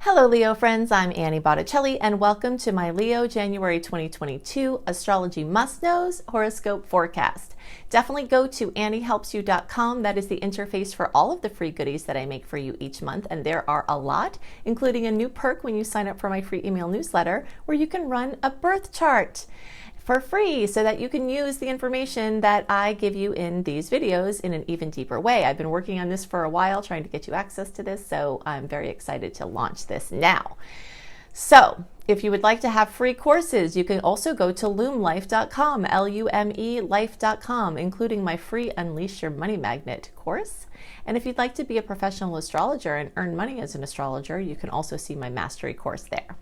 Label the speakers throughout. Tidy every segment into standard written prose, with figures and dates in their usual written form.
Speaker 1: Hello Leo friends, I'm Annie Botticelli and welcome to my Leo January 2022 Astrology Must-Knows Horoscope Forecast. Definitely go to anniehelpsyou.com. That is the interface for all of the free goodies that I make for you each month, and there are a lot, including a new perk when you sign up for my free email newsletter where you can run a birth chart for free so that you can use the information that I give you in these videos in an even deeper way. I've been working on this for a while, trying to get you access to this, so I'm very excited to launch this now. So if you would like to have free courses, you can also go to lumelife.com, L-U-M-E life.com, including my free Unleash Your Money Magnet course. And if you'd like to be a professional astrologer and earn money as an astrologer, you can also see my mastery course there.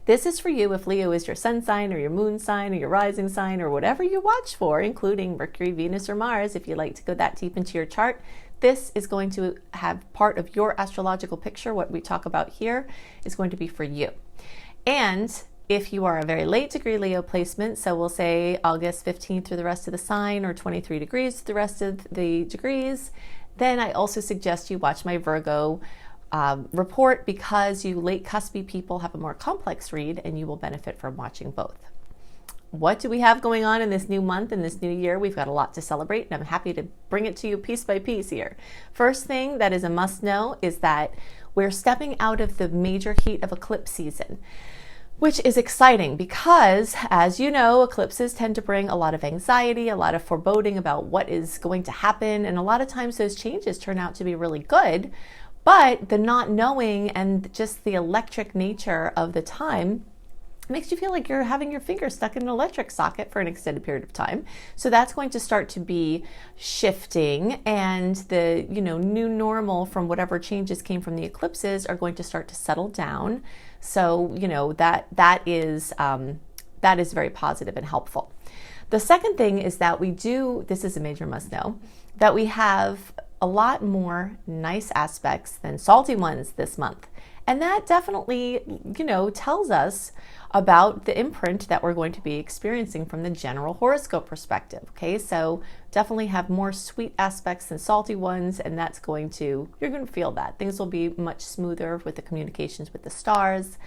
Speaker 1: This is for you if Leo is your sun sign or your moon sign or your rising sign or whatever you watch for, including Mercury, Venus, or Mars. If you like to go that deep into your chart, this is going to have part of your astrological picture. What we talk about here is going to be for you. And if you are a very late degree Leo placement, so we'll say August 15th through the rest of the sign or 23 degrees through the rest of the degrees, then I also suggest you watch my Virgo report, because you late cuspy people have a more complex read and you will benefit from watching both. What do we have going on in this new month, in this new year? We've got a lot to celebrate, and I'm happy to bring it to you piece by piece here. First thing that is a must know is that we're stepping out of the major heat of eclipse season, which is exciting because, as you know, eclipses tend to bring a lot of anxiety, a lot of foreboding about what is going to happen, and a lot of times those changes turn out to be really good. But the not knowing and just the electric nature of the time makes you feel like you're having your finger stuck in an electric socket for an extended period of time. So that's going to start to be shifting, and the new normal from whatever changes came from the eclipses are going to start to settle down. So that is very positive and helpful. The second thing is that this is a major must know, that we have a lot more nice aspects than salty ones this month. And that definitely, tells us about the imprint that we're going to be experiencing from the general horoscope perspective. Okay, so definitely have more sweet aspects than salty ones, and you're going to feel that. Things will be much smoother with the communications with the stars.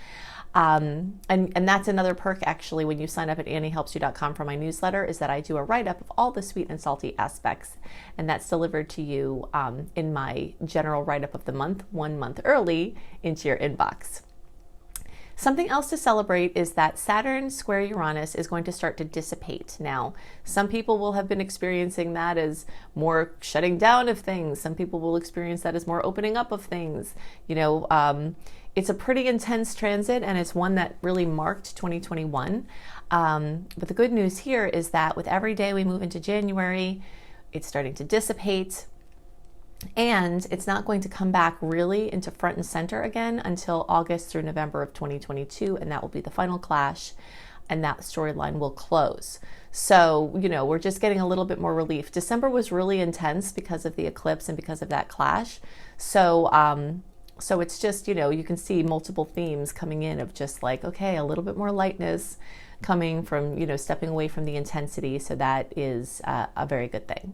Speaker 1: And that's another perk, actually, when you sign up at anniehelpsyou.com for my newsletter, is that I do a write-up of all the sweet and salty aspects, and that's delivered to you in my general write-up of the month, 1 month early, into your inbox. Something else to celebrate is that Saturn square Uranus is going to start to dissipate. Now, some people will have been experiencing that as more shutting down of things. Some people will experience that as more opening up of things. It's a pretty intense transit, and it's one that really marked 2021. But the good news here is that with every day we move into January, it's starting to dissipate, and it's not going to come back really into front and center again until August through November of 2022, and that will be the final clash, and that storyline will close. So, we're just getting a little bit more relief. December was really intense because of the eclipse and because of that clash. So it's just, you can see multiple themes coming in of just like, okay, a little bit more lightness coming from, stepping away from the intensity. So that is a very good thing.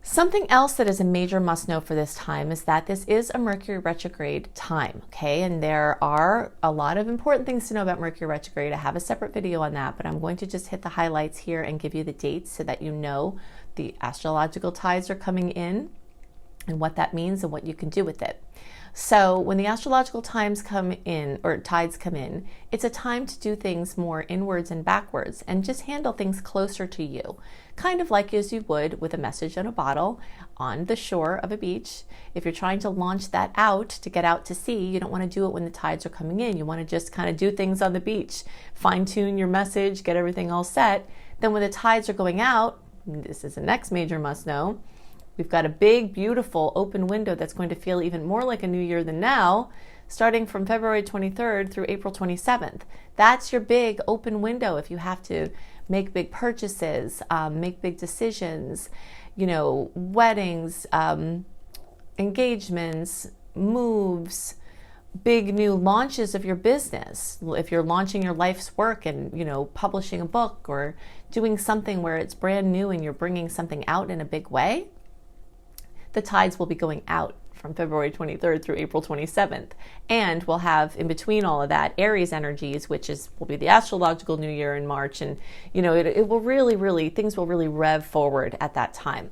Speaker 1: Something else that is a major must know for this time is that this is a Mercury retrograde time, okay? And there are a lot of important things to know about Mercury retrograde. I have a separate video on that, but I'm going to just hit the highlights here and give you the dates so that you know the astrological tides are coming in and what that means and what you can do with it. So when the astrological tides come in, it's a time to do things more inwards and backwards and just handle things closer to you, kind of like as you would with a message in a bottle on the shore of a beach. If you're trying to launch that out to get out to sea, you don't want to do it when the tides are coming in. You want to just kind of do things on the beach, fine tune your message, get everything all set. Then when the tides are going out, this is the next major must know, we've got a big, beautiful open window that's going to feel even more like a new year than now, starting from February 23rd through April 27th. That's your big open window if you have to make big purchases, make big decisions, weddings, engagements, moves, big new launches of your business. If you're launching your life's work and, publishing a book or doing something where it's brand new and you're bringing something out in a big way, the tides will be going out from February 23rd through April 27th. And we'll have in between all of that Aries energies, which will be the astrological new year in March. And, it will really, things will really rev forward at that time.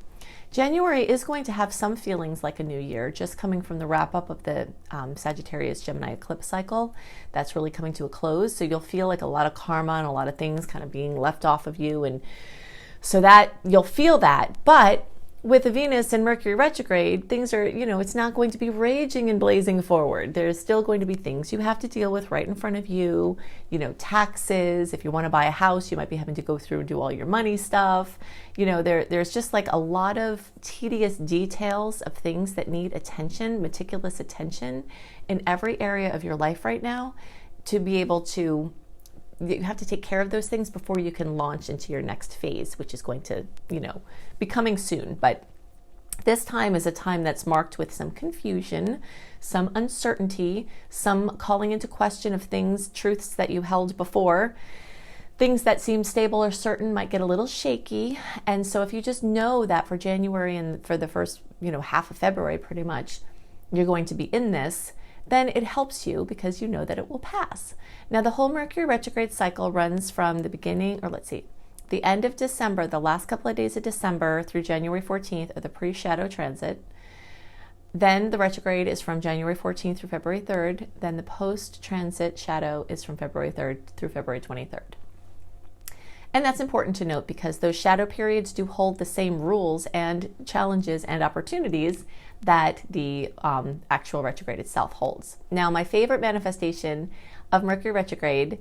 Speaker 1: January is going to have some feelings like a new year, just coming from the wrap up of the Sagittarius Gemini eclipse cycle. That's really coming to a close. So you'll feel like a lot of karma and a lot of things kind of being left off of you. And so that you'll feel that. But with the Venus and Mercury retrograde, things are, it's not going to be raging and blazing forward. There's still going to be things you have to deal with right in front of you, taxes. If you want to buy a house, you might be having to go through and do all your money stuff. There's just like a lot of tedious details of things that need attention, meticulous attention in every area of your life right now to be able to. You have to take care of those things before you can launch into your next phase, which is going to, be coming soon. But this time is a time that's marked with some confusion, some uncertainty, some calling into question of things, truths that you held before. Things that seem stable or certain might get a little shaky. And so if you just know that for January and for the first, half of February, pretty much, you're going to be in this, then it helps you because you know that it will pass. Now, the whole Mercury retrograde cycle runs from the end of December, the last couple of days of December through January 14th of the pre-shadow transit. Then the retrograde is from January 14th through February 3rd. Then the post-transit shadow is from February 3rd through February 23rd. And that's important to note because those shadow periods do hold the same rules and challenges and opportunities that the actual retrograde itself holds. Now, my favorite manifestation of Mercury retrograde,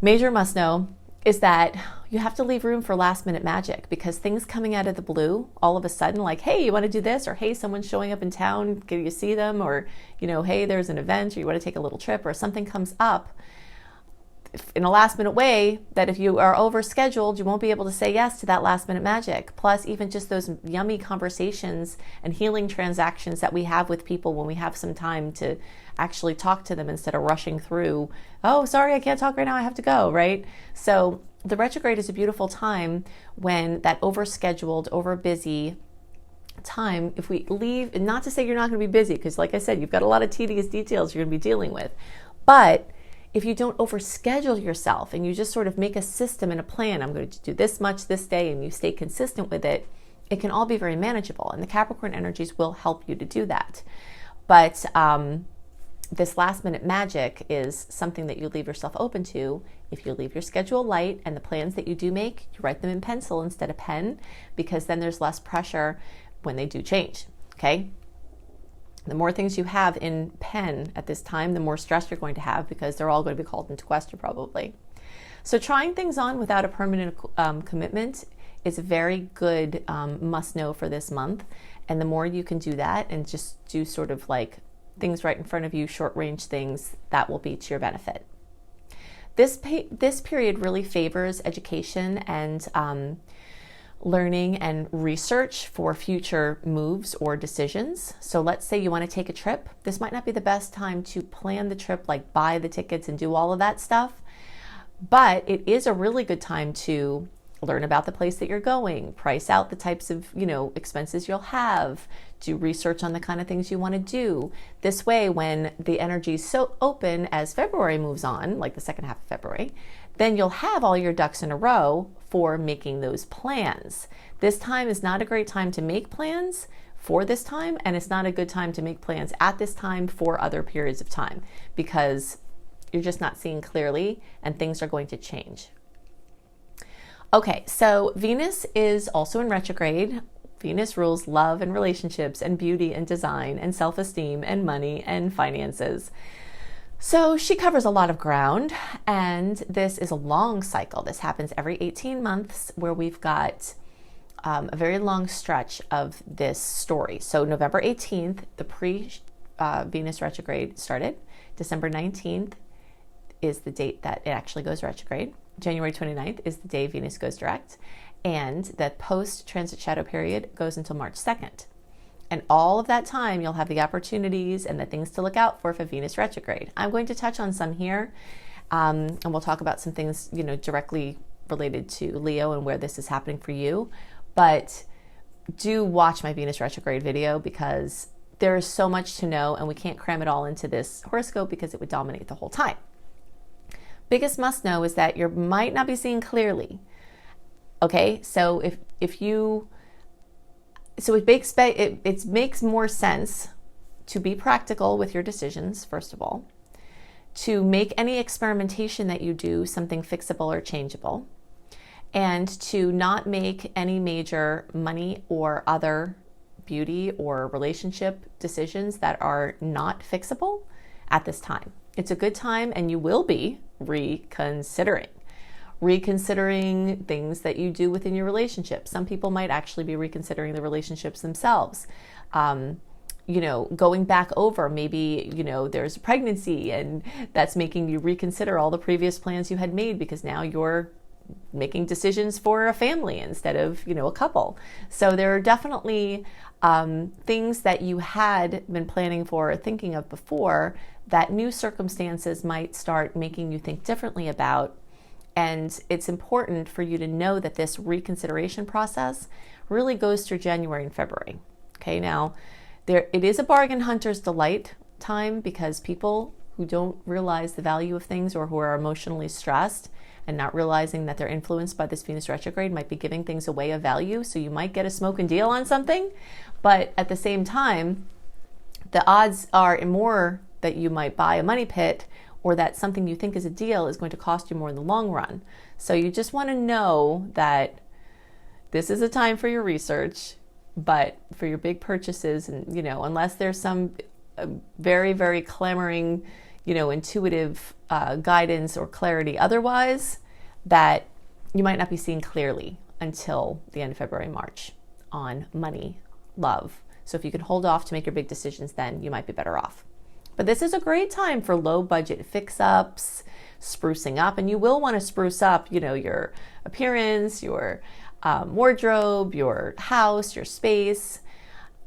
Speaker 1: major must know, is that you have to leave room for last minute magic because things coming out of the blue all of a sudden, like, hey, you want to do this? Or hey, someone's showing up in town, can you see them? Or, hey, there's an event or you want to take a little trip or something comes up in a last minute way that if you are overscheduled, you won't be able to say yes to that last minute magic. Plus, even just those yummy conversations and healing transactions that we have with people when we have some time to actually talk to them instead of rushing through, oh, sorry, I can't talk right now, I have to go, right? So the retrograde is a beautiful time when that overscheduled, overbusy time, if we leave, and not to say you're not going to be busy, because like I said, you've got a lot of tedious details you're going to be dealing with, but if you don't overschedule yourself and you just sort of make a system and a plan, I'm going to do this much this day, and you stay consistent with it, it can all be very manageable. And the Capricorn energies will help you to do that. But this last minute magic is something that you leave yourself open to. If you leave your schedule light and the plans that you do make, you write them in pencil instead of pen, because then there's less pressure when they do change. Okay? The more things you have in pen at this time, the more stress you're going to have because they're all going to be called into question probably. So trying things on without a permanent commitment is a very good must know for this month. And the more you can do that and just do sort of like things right in front of you, short range things, that will be to your benefit. This period really favors education and learning and research for future moves or decisions. So let's say you want to take a trip. This might not be the best time to plan the trip, like buy the tickets and do all of that stuff, but it is a really good time to learn about the place that you're going, price out the types of, expenses you'll have, do research on the kind of things you want to do. This way, when the energy is so open as February moves on, like the second half of February, then you'll have all your ducks in a row for making those plans. This time is not a great time to make plans for this time, and it's not a good time to make plans at this time for other periods of time because you're just not seeing clearly and things are going to change. Okay, so Venus is also in retrograde. Venus rules love and relationships and beauty and design and self-esteem and money and finances. So she covers a lot of ground, and this is a long cycle. This happens every 18 months where we've got a very long stretch of this story. So November 18th, the pre-Venus retrograde started. December 19th is the date that it actually goes retrograde. January 29th is the day Venus goes direct. And the post-transit shadow period goes until March 2nd. And all of that time, you'll have the opportunities and the things to look out for Venus retrograde. I'm going to touch on some here, and we'll talk about some things, directly related to Leo and where this is happening for you. But do watch my Venus retrograde video because there is so much to know, and we can't cram it all into this horoscope because it would dominate the whole time. Biggest must know is that you might not be seeing clearly. Okay, so it makes more sense to be practical with your decisions, first of all, to make any experimentation that you do something fixable or changeable, and to not make any major money or other beauty or relationship decisions that are not fixable at this time. It's a good time, and you will be reconsidering things that you do within your relationship. Some people might actually be reconsidering the relationships themselves. Going back over, maybe, there's a pregnancy and that's making you reconsider all the previous plans you had made because now you're making decisions for a family instead of, a couple. So there are definitely things that you had been planning for or thinking of before that new circumstances might start making you think differently about. And it's important for you to know that this reconsideration process really goes through January and February. Okay, now it is a bargain hunter's delight time because people who don't realize the value of things or who are emotionally stressed and not realizing that they're influenced by this Venus retrograde might be giving things away of value. So you might get a smoking deal on something, but at the same time, the odds are more that you might buy a money pit or that something you think is a deal is going to cost you more in the long run. So you just want to know that this is a time for your research, but for your big purchases, and unless there's some very, very clamoring, intuitive guidance or clarity otherwise, that you might not be seeing clearly until the end of February, March on money, love. So if you can hold off to make your big decisions, then you might be better off. But this is a great time for low budget fix-ups, sprucing up, and you will want to spruce up, your appearance, your wardrobe, your house, your space,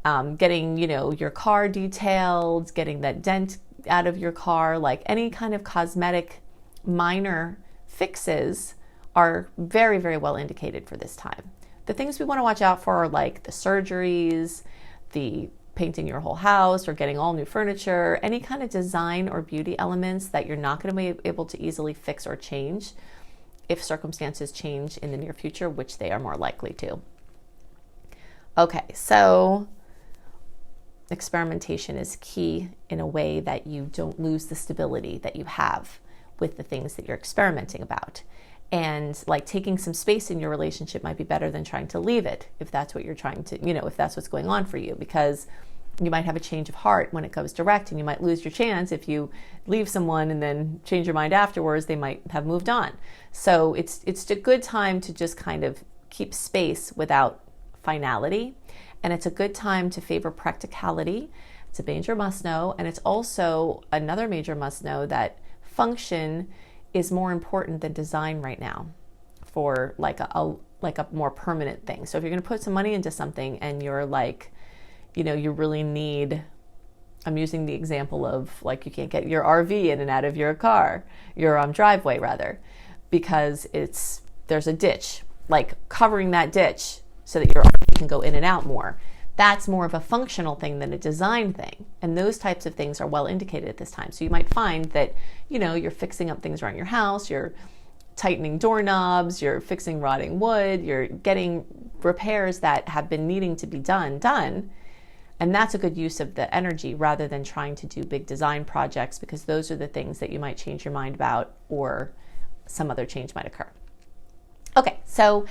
Speaker 1: getting, your car detailed, getting that dent out of your car, like any kind of cosmetic minor fixes are very, very well indicated for this time. The things we want to watch out for are like the surgeries, the painting your whole house or getting all new furniture, any kind of design or beauty elements that you're not going to be able to easily fix or change if circumstances change in the near future, which they are more likely to. Okay, so experimentation is key in a way that you don't lose the stability that you have with the things that you're experimenting about. And like taking some space in your relationship might be better than trying to leave it if that's what you're trying to, if that's what's going on for you, because you might have a change of heart when it goes direct and you might lose your chance if you leave someone and then change your mind afterwards. They might have moved on. So it's a good time to just kind of keep space without finality. And it's a good time to favor practicality. It's a major must know. And it's also another major must know that function is more important than design right now for like a more permanent thing. So if you're going to put some money into something and you're like, you really need, I'm using the example of like you can't get your RV in and out of your car, your driveway rather, because there's a ditch, like covering that ditch so that your RV can go in and out more. That's more of a functional thing than a design thing. And those types of things are well indicated at this time. So you might find that, you're fixing up things around your house, you're tightening doorknobs, you're fixing rotting wood, you're getting repairs that have been needing to be done. And that's a good use of the energy rather than trying to do big design projects, because those are the things that you might change your mind about or some other change might occur. Okay, so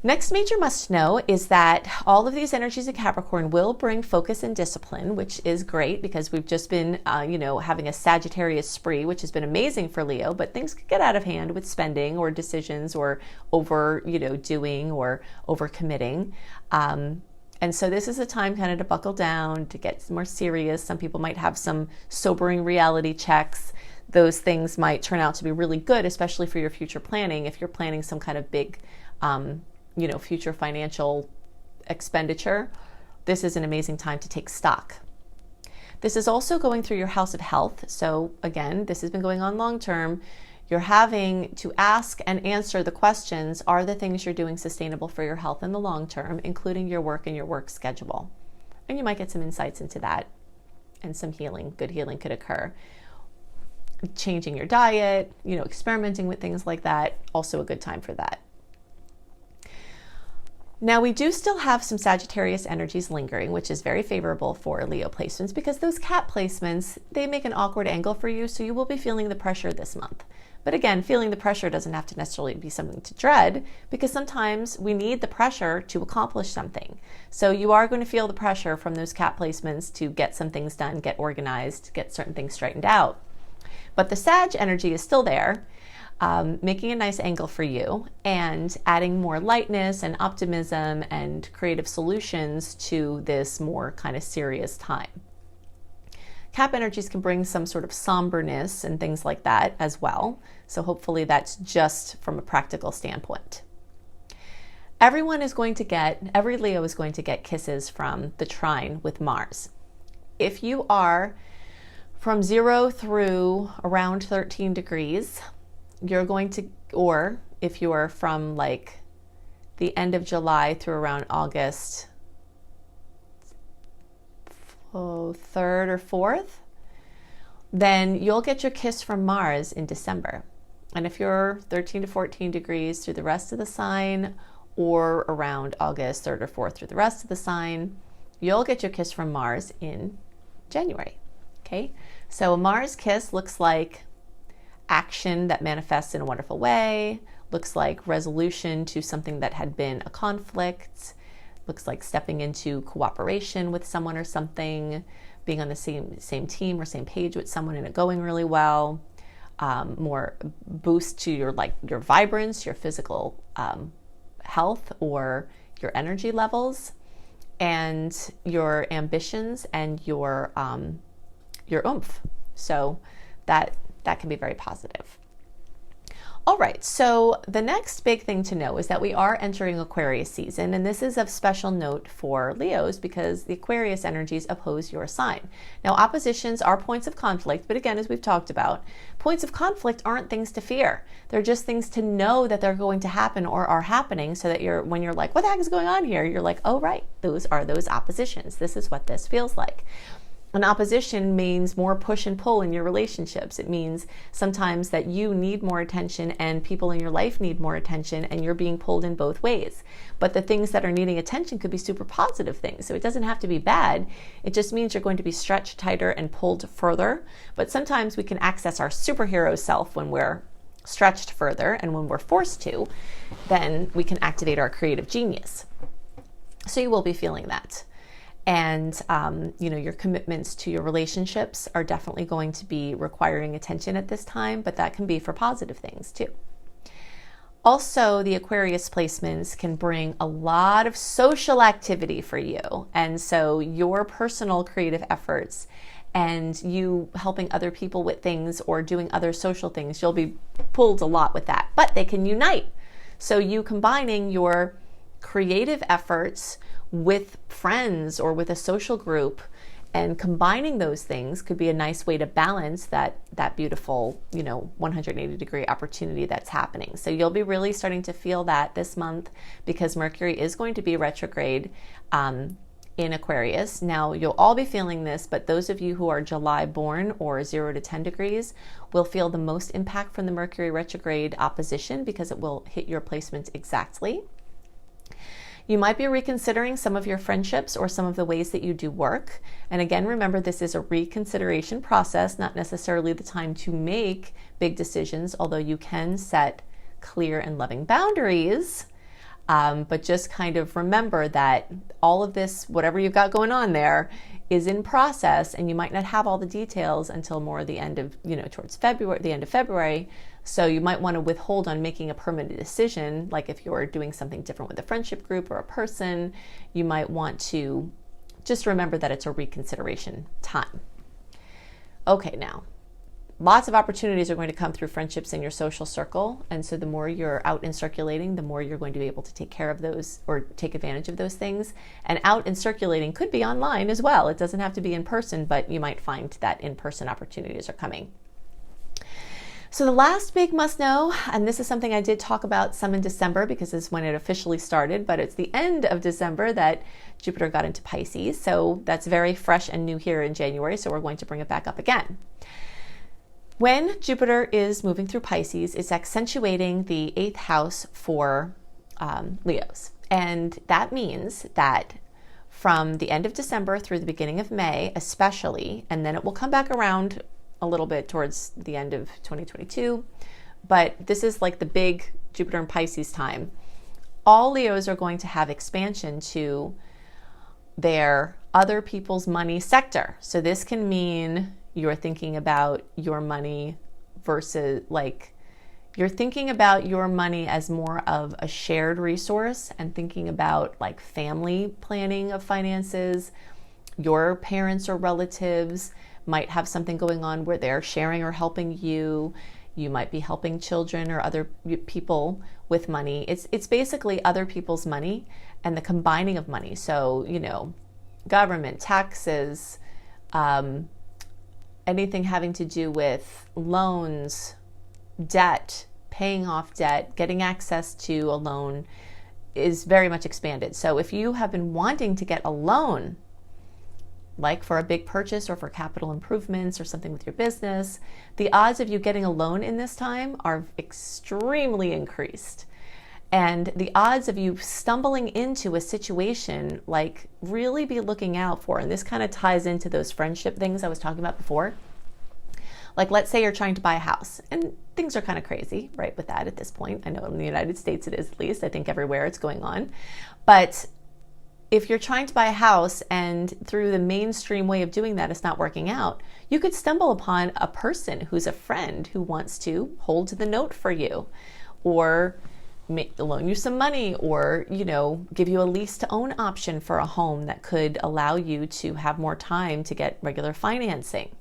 Speaker 1: next major must know is that all of these energies in Capricorn will bring focus and discipline, which is great because we've just been, having a Sagittarius spree, which has been amazing for Leo, but things could get out of hand with spending or decisions or over, doing or over committing. And so this is a time kind of to buckle down, to get more serious. Some people might have some sobering reality checks. Those things might turn out to be really good, especially for your future planning. If you're planning some kind of big, future financial expenditure, this is an amazing time to take stock. This is also going through your house of health. So again, this has been going on long term. You're having to ask and answer the questions, are the things you're doing sustainable for your health in the long term, including your work and your work schedule, And you might get some insights into that, and some healing, good healing could occur. Changing your diet, experimenting with things like that, also a good time for that. Now, we do still have some Sagittarius energies lingering, which is very favorable for Leo placements, because those cat placements, they make an awkward angle for you, so you will be feeling the pressure this month. But again, feeling the pressure doesn't have to necessarily be something to dread, because sometimes we need the pressure to accomplish something. So you are going to feel the pressure from those cat placements to get some things done, get organized, get certain things straightened out. But the Sag energy is still there, making a nice angle for you and adding more lightness and optimism and creative solutions to this more kind of serious time. Cap energies can bring some sort of somberness and things like that as well. So hopefully that's just from a practical standpoint. Every Leo is going to get kisses from the trine with Mars. If you are from 0 through around 13 degrees, you're going to, or if you are from like the end of July through around August 3rd or 4th, then you'll get your kiss from Mars in December. And if you're 13 to 14 degrees through the rest of the sign, or around August 3rd or 4th through the rest of the sign, you'll get your kiss from Mars in January. Okay, so a Mars kiss looks like action that manifests in a wonderful way, looks like resolution to something that had been a conflict, looks like stepping into cooperation with someone or something, being on the same team or same page with someone and it going really well, more boost to your vibrance, your physical health or your energy levels, and your ambitions and your oomph. So that can be very positive. All right, so the next big thing to know is that we are entering Aquarius season, and this is of special note for Leos because the Aquarius energies oppose your sign. Now, oppositions are points of conflict, but again, as we've talked about, points of conflict aren't things to fear. They're just things to know that they're going to happen or are happening, so that when you're like, what the heck is going on here? You're like, oh, right, those are those oppositions. This is what this feels like. An opposition means more push and pull in your relationships. It means sometimes that you need more attention and people in your life need more attention, and you're being pulled in both ways. But the things that are needing attention could be super positive things. So it doesn't have to be bad. It just means you're going to be stretched tighter and pulled further. But sometimes we can access our superhero self when we're stretched further, and when we're forced to, then we can activate our creative genius. So you will be feeling that. And, your commitments to your relationships are definitely going to be requiring attention at this time, but that can be for positive things too. Also, the Aquarius placements can bring a lot of social activity for you. And so your personal creative efforts and you helping other people with things or doing other social things, you'll be pulled a lot with that, but they can unite. So you combining your creative efforts with friends or with a social group and combining those things could be a nice way to balance that beautiful 180 degree opportunity that's happening. So you'll be really starting to feel that this month because Mercury is going to be retrograde in Aquarius. Now you'll all be feeling this, but those of you who are July born or 0 to 10 degrees will feel the most impact from the Mercury retrograde opposition because it will hit your placements exactly. You might be reconsidering some of your friendships or some of the ways that you do work. And again, remember, this is a reconsideration process, not necessarily the time to make big decisions, although you can set clear and loving boundaries. But just kind of remember that all of this, whatever you've got going on there, is in process, and you might not have all the details until more the end of, towards February, the end of February. So you might want to withhold on making a permanent decision, like if you're doing something different with a friendship group or a person, you might want to just remember that it's a reconsideration time. Okay, now, lots of opportunities are going to come through friendships in your social circle, and so the more you're out and circulating, the more you're going to be able to take care of those or take advantage of those things. And out and circulating could be online as well. It doesn't have to be in person, but you might find that in-person opportunities are coming. So the last big must know, and this is something I did talk about some in December because this is when it officially started, but it's the end of December that Jupiter got into Pisces. So that's very fresh and new here in January. So we're going to bring it back up again. When Jupiter is moving through Pisces, it's accentuating the 8th house for Leos. And that means that from the end of December through the beginning of May, especially, and then it will come back around a little bit towards the end of 2022, but this is like the big Jupiter and Pisces time. All Leos are going to have expansion to their other people's money sector. So this can mean you're thinking about your money versus you're thinking about your money as more of a shared resource and thinking about like family planning of finances. Your parents or relatives might have something going on where they're sharing or helping you. You might be helping children or other people with money. It's basically other people's money and the combining of money. So, government, taxes, anything having to do with loans, debt, paying off debt, getting access to a loan is very much expanded. So if you have been wanting to get a loan, like for a big purchase or for capital improvements or something with your business, the odds of you getting a loan in this time are extremely increased. And the odds of you stumbling into a situation, like, really be looking out for, and this kind of ties into those friendship things I was talking about before. Like, let's say you're trying to buy a house, and things are kind of crazy, right, with that at this point. I know in the United States it is, at least. I think everywhere it's going on. But if you're trying to buy a house and through the mainstream way of doing that it's not working out, you could stumble upon a person who's a friend who wants to hold to the note for you, or loan you some money, or give you a lease to own option for a home that could allow you to have more time to get regular financing.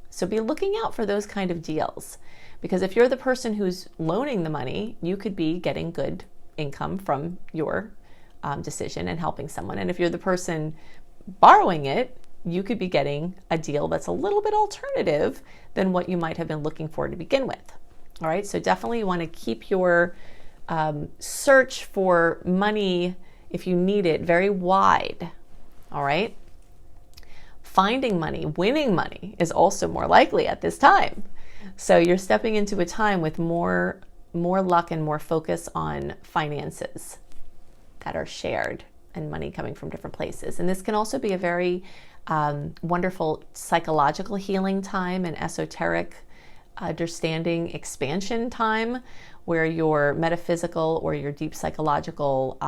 Speaker 1: So be looking out for those kind of deals, because if you're the person who's loaning the money, you could be getting good income from your decision and helping someone. And if you're the person borrowing it, you could be getting a deal that's a little bit alternative than what you might have been looking for to begin with. All right, so definitely you want to keep your search for money, if you need it, very wide. All right. Finding money, winning money is also more likely at this time. So you're stepping into a time with more luck and more focus on finances that are shared and money coming from different places. And this can also be a very wonderful psychological healing time and esoteric understanding expansion time, where your metaphysical or your deep psychological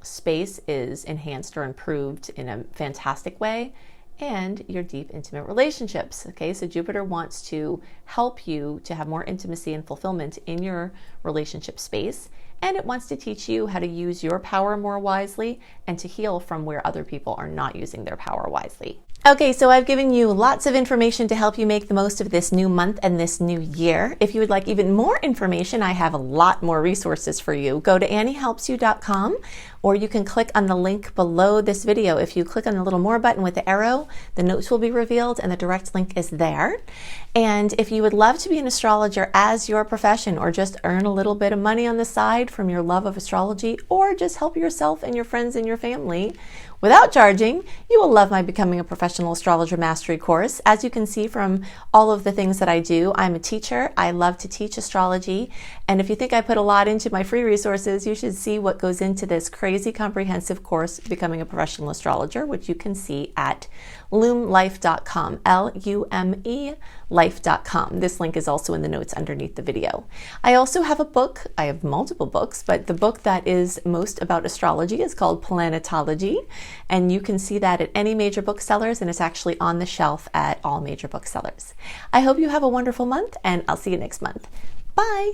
Speaker 1: space is enhanced or improved in a fantastic way, and your deep intimate relationships. Okay, so Jupiter wants to help you to have more intimacy and fulfillment in your relationship space, and it wants to teach you how to use your power more wisely and to heal from where other people are not using their power wisely. Okay, so I've given you lots of information to help you make the most of this new month and this new year. If you would like even more information, I have a lot more resources for you. Go to anniehelpsyou.com, or you can click on the link below this video. If you click on the little more button with the arrow, the notes will be revealed and the direct link is there. And if you would love to be an astrologer as your profession, or just earn a little bit of money on the side from your love of astrology, or just help yourself and your friends and your family without charging, you will love my Becoming a Professional Astrologer Mastery course. As you can see from all of the things that I do, I'm a teacher. I love to teach astrology. And if you think I put a lot into my free resources, you should see what goes into this crazy comprehensive course, Becoming a Professional Astrologer, which you can see at lumelife.com, L-U-M-E life.com. This link is also in the notes underneath the video. I also have a book. I have multiple books, but the book that is most about astrology is called Planetology, and you can see that at any major booksellers, and it's actually on the shelf at all major booksellers. I hope you have a wonderful month, and I'll see you next month. Bye!